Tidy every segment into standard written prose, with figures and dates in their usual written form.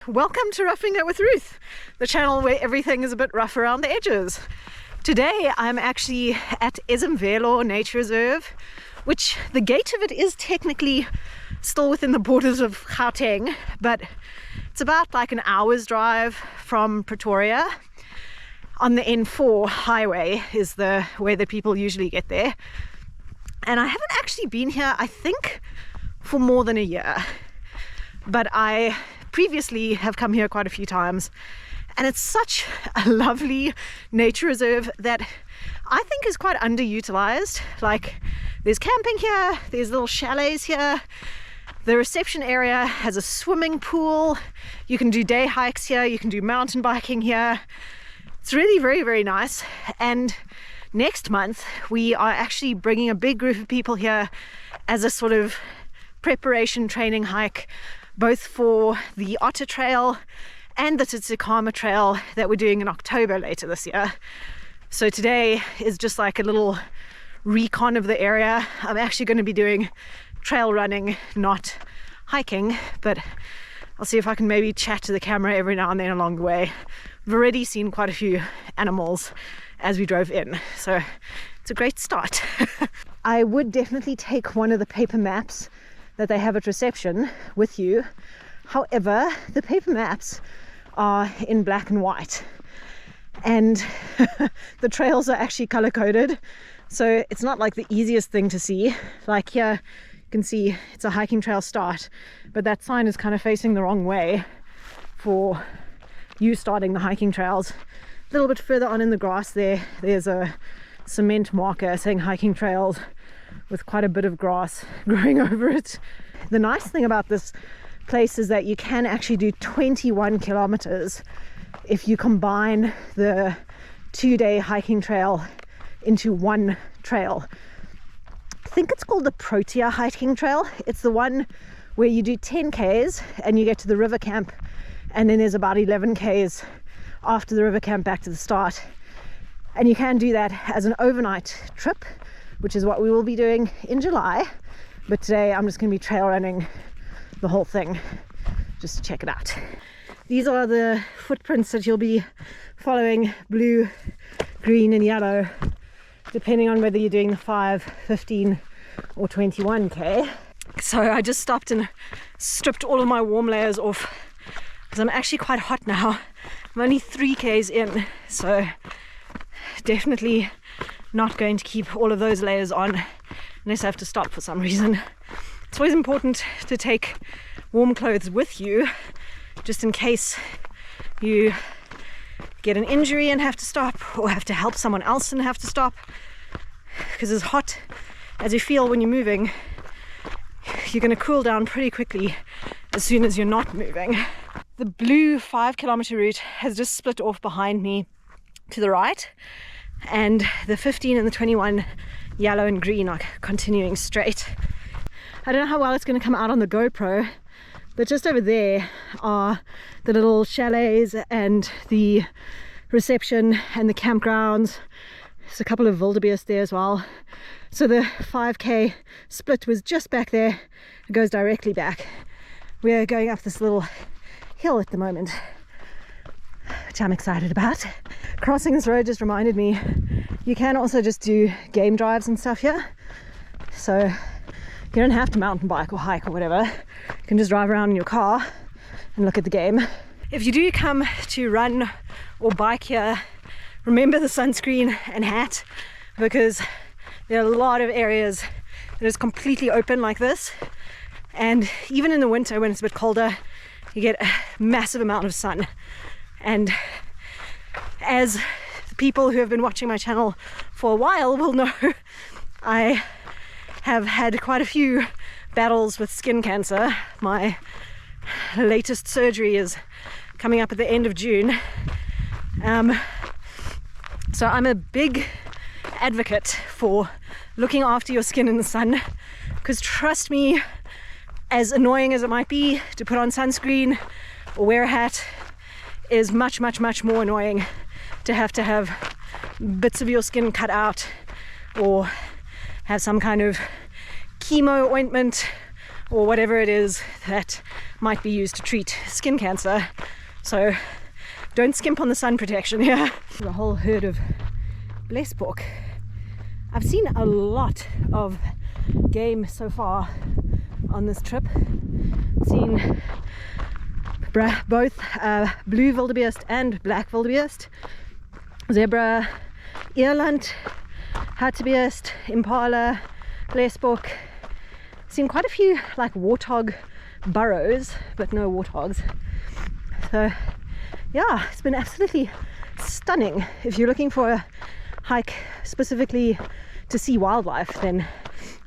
Welcome to Roughing It with Ruth, the channel where everything is a bit rough around the edges. Today I'm actually at Ezemvelo Nature Reserve, which the gate of it is technically still within the borders of Gauteng, but it's about like an hour's drive from Pretoria. On the N4 highway is the way that people usually get there. And I haven't actually been here, I think, for more than a year. But I previously have come here quite a few times, and it's such a lovely nature reserve that I think is quite underutilized. Like, there's camping here, there's little chalets here, the reception area has a swimming pool, you can do day hikes here, you can do mountain biking here. It's really very, very nice. And next month we are actually bringing a big group of people here as a sort of preparation training hike, both for the Otter Trail and the Tsitsikamma Trail that we're doing in October later this year. So today is just like a little recon of the area. I'm actually going to be doing trail running, not hiking, but I'll see if I can maybe chat to the camera every now and then along the way. I've already seen quite a few animals as we drove in, so it's a great start. I would definitely take one of the paper maps that they have at reception with you. However, the paper maps are in black and white, and the trails are actually color coded, so it's not like the easiest thing to see. Like here you can see it's a hiking trail start, but that sign is kind of facing the wrong way for you starting the hiking trails. A little bit further on in the grass there's a cement marker saying hiking trails with quite a bit of grass growing over it. The nice thing about this place is that you can actually do 21 kilometers if you combine the 2-day hiking trail into one trail. I think it's called the Protea hiking trail. It's the one where you do 10 k's and you get to the river camp, and then there's about 11 k's after the river camp back to the start. And you can do that as an overnight trip, which is what we will be doing in July. But today I'm just going to be trail running the whole thing just to check it out. These are the footprints that you'll be following: blue, green and yellow, depending on whether you're doing the 5, 15 or 21k. So I just stopped and stripped all of my warm layers off because I'm actually quite hot now. I'm only 3k's in, so definitely not going to keep all of those layers on unless I have to stop for some reason. It's always important to take warm clothes with you, just in case you get an injury and have to stop, or have to help someone else and have to stop. Because as hot as you feel when you're moving, you're going to cool down pretty quickly as soon as you're not moving. The blue 5-kilometer route has just split off behind me to the right, and the 15 and the 21 yellow and green are continuing straight. I don't know how well it's going to come out on the GoPro, but just over there are the little chalets and the reception and the campgrounds. There's a couple of wildebeest there as well. So the 5k split was just back there. It goes directly back. We're going up this little hill at the moment, which I'm excited about. Crossing this road just reminded me, you can also just do game drives and stuff here. So you don't have to mountain bike or hike or whatever. You can just drive around in your car and look at the game. If you do come to run or bike here, remember the sunscreen and hat, because there are a lot of areas that is completely open like this. And even in the winter when it's a bit colder, you get a massive amount of sun. And as people who have been watching my channel for a while will know, I have had quite a few battles with skin cancer. My latest surgery is coming up at the end of June. So I'm a big advocate for looking after your skin in the sun, because trust me, as annoying as it might be to put on sunscreen or wear a hat, is much more annoying to have bits of your skin cut out, or have some kind of chemo ointment or whatever it is that might be used to treat skin cancer. So don't skimp on the sun protection here. A whole herd of blesbok. I've seen a lot of game so far on this trip. Seen both blue wildebeest and black wildebeest, zebra, eland, hartebeest, impala, blesbok. Seen quite a few like warthog burrows, but no warthogs. So yeah, it's been absolutely stunning. If you're looking for a hike specifically to see wildlife, then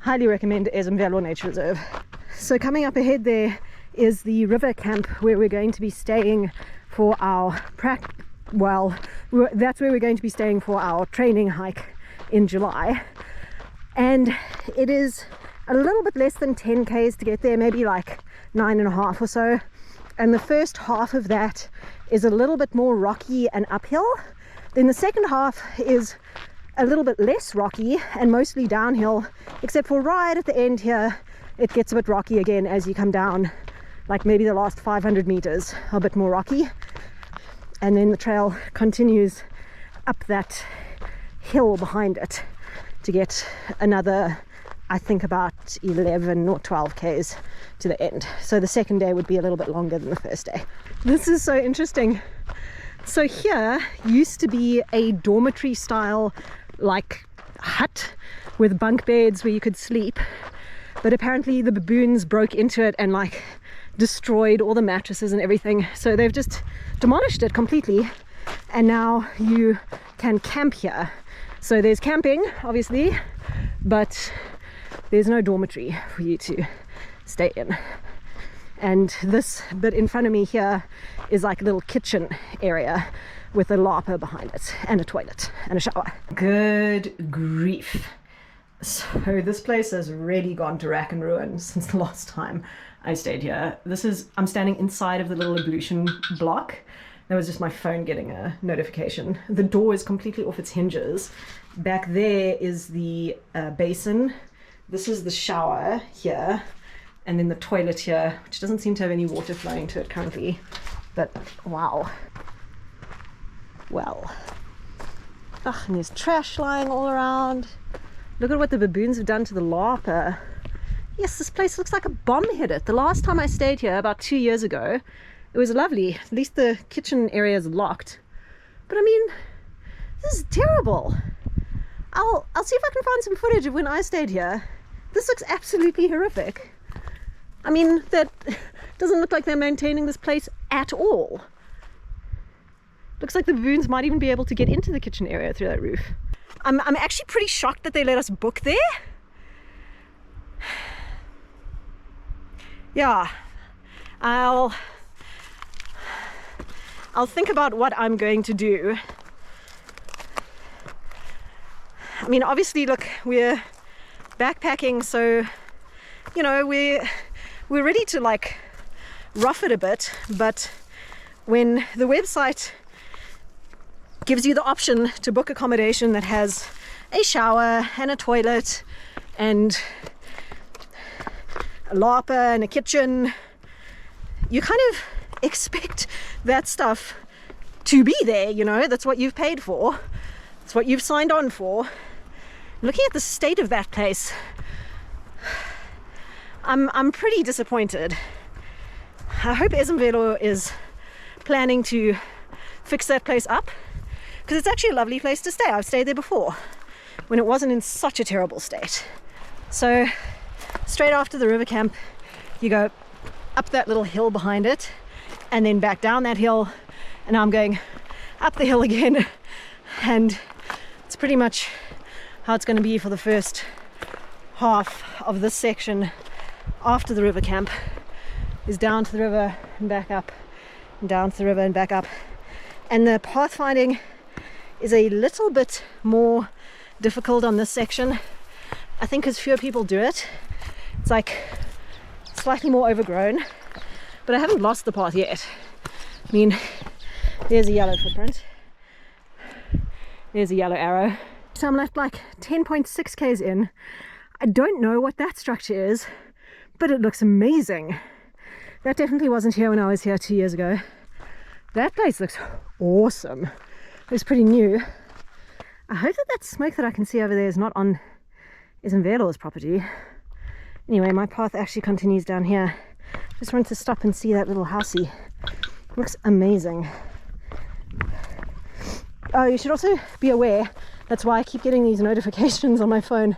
highly recommend Ezemvelo Nature Reserve. So coming up ahead there is the river camp where we're going to be staying for our that's where we're going to be staying for our training hike in July. And it is a little bit less than 10 k's to get there, maybe like 9.5 or so. And the first half of that is a little bit more rocky and uphill. Then the second half is a little bit less rocky and mostly downhill, except for right at the end here it gets a bit rocky again as you come down, like maybe the last 500 meters are a bit more rocky, and then the trail continues up that hill behind it to get another, I think, about 11 or 12 k's to the end. So the second day would be a little bit longer than the first day. This is so interesting. So here used to be a dormitory style like hut with bunk beds where you could sleep, but apparently the baboons broke into it and like destroyed all the mattresses and everything, so they've just demolished it completely, and now you can camp here. So there's camping obviously, but there's no dormitory for you to stay in. And this bit in front of me here is like a little kitchen area with a larper behind it and a toilet and a shower. Good grief. So this place has really gone to rack and ruin since the last time I stayed here. I'm standing inside of the little ablution block. That was just my phone getting a notification. The door is completely off its hinges. Back there is the basin. This is the shower here, and then the toilet here, which doesn't seem to have any water flowing to it currently, but wow. Well, and there's trash lying all around. Look at what the baboons have done to the larper. Yes, this place looks like a bomb hit it. The last time I stayed here, about 2 years ago, it was lovely. At least the kitchen area is locked. But I mean, this is terrible. I'll see if I can find some footage of when I stayed here. This looks absolutely horrific. I mean, that doesn't look like they're maintaining this place at all. Looks like the baboons might even be able to get into the kitchen area through that roof. I'm actually pretty shocked that they let us book there. Yeah, I'll think about what I'm going to do. I mean, obviously, look, we're backpacking, so you know, we're ready to like rough it a bit, but when the website gives you the option to book accommodation that has a shower and a toilet and a larper and a kitchen, you kind of expect that stuff to be there, you know. That's what you've paid for, that's what you've signed on for. Looking at the state of that place, I'm pretty disappointed. I hope Ezemvelo is planning to fix that place up, because it's actually a lovely place to stay. I've stayed there before when it wasn't in such a terrible state. So straight after the river camp, you go up that little hill behind it and then back down that hill, and now I'm going up the hill again, and it's pretty much how it's going to be for the first half of this section after the river camp, is down to the river and back up, and down to the river and back up. And the pathfinding is a little bit more difficult on this section, I think, because fewer people do it. It's like slightly more overgrown, but I haven't lost the path yet. I mean, there's a yellow footprint, there's a yellow arrow. So I'm left like 10.6 k's in. I don't know what that structure is, but it looks amazing. That definitely wasn't here when I was here 2 years ago. That place looks awesome. It's pretty new. I hope that that smoke that I can see over there is not on Ezemvelo's property. Anyway, my path actually continues down here. Just wanted to stop and see that little housey. It looks amazing. Oh, you should also be aware, that's why I keep getting these notifications on my phone.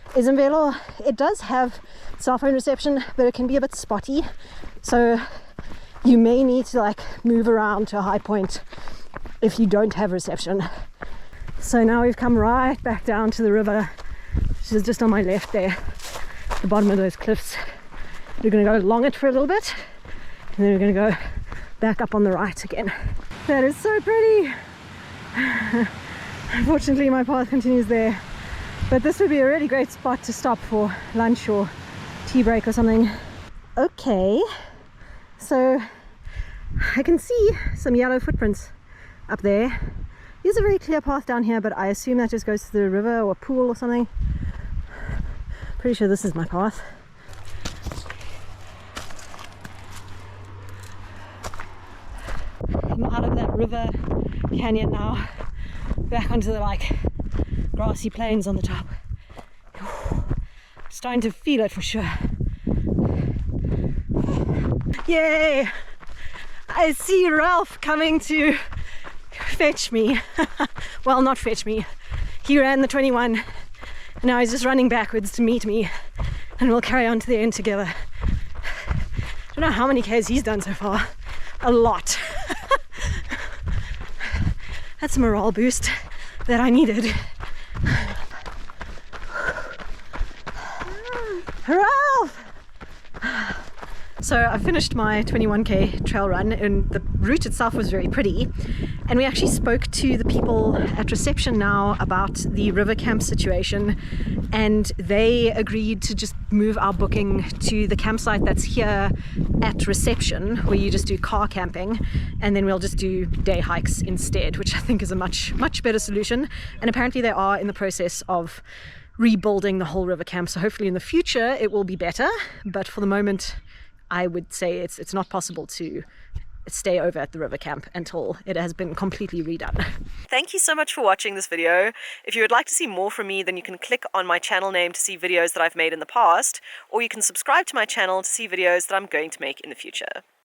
Ezemvelo, it does have cell phone reception, but it can be a bit spotty. So you may need to like move around to a high point if you don't have reception. So now we've come right back down to the river, which is just on my left there, the bottom of those cliffs. We're going to go along it for a little bit, and then we're going to go back up on the right again. That is so pretty. Unfortunately, my path continues there, but this would be a really great spot to stop for lunch or tea break or something. Okay, so I can see some yellow footprints up there. There's a very clear path down here, but I assume that just goes to the river or pool or something. Pretty sure this is my path. I'm out of that river canyon now, back onto the like grassy plains on the top. Starting to feel it for sure. Yay! I see Ralph coming to fetch me. Well, not fetch me. He ran the 21 and now he's just running backwards to meet me, and we'll carry on to the end together. Don't know how many Ks he's done so far. A lot. That's a morale boost that I needed. Ralph! So I finished my 21k trail run, and the route itself was very pretty, and we actually spoke to the people at reception now about the river camp situation, and they agreed to just move our booking to the campsite that's here at reception, where you just do car camping, and then we'll just do day hikes instead, which I think is a much better solution. And apparently they are in the process of rebuilding the whole river camp, so hopefully in the future it will be better, but for the moment I would say it's not possible to stay over at the river camp until it has been completely redone. Thank you so much for watching this video. If you would like to see more from me, then you can click on my channel name to see videos that I've made in the past, or you can subscribe to my channel to see videos that I'm going to make in the future.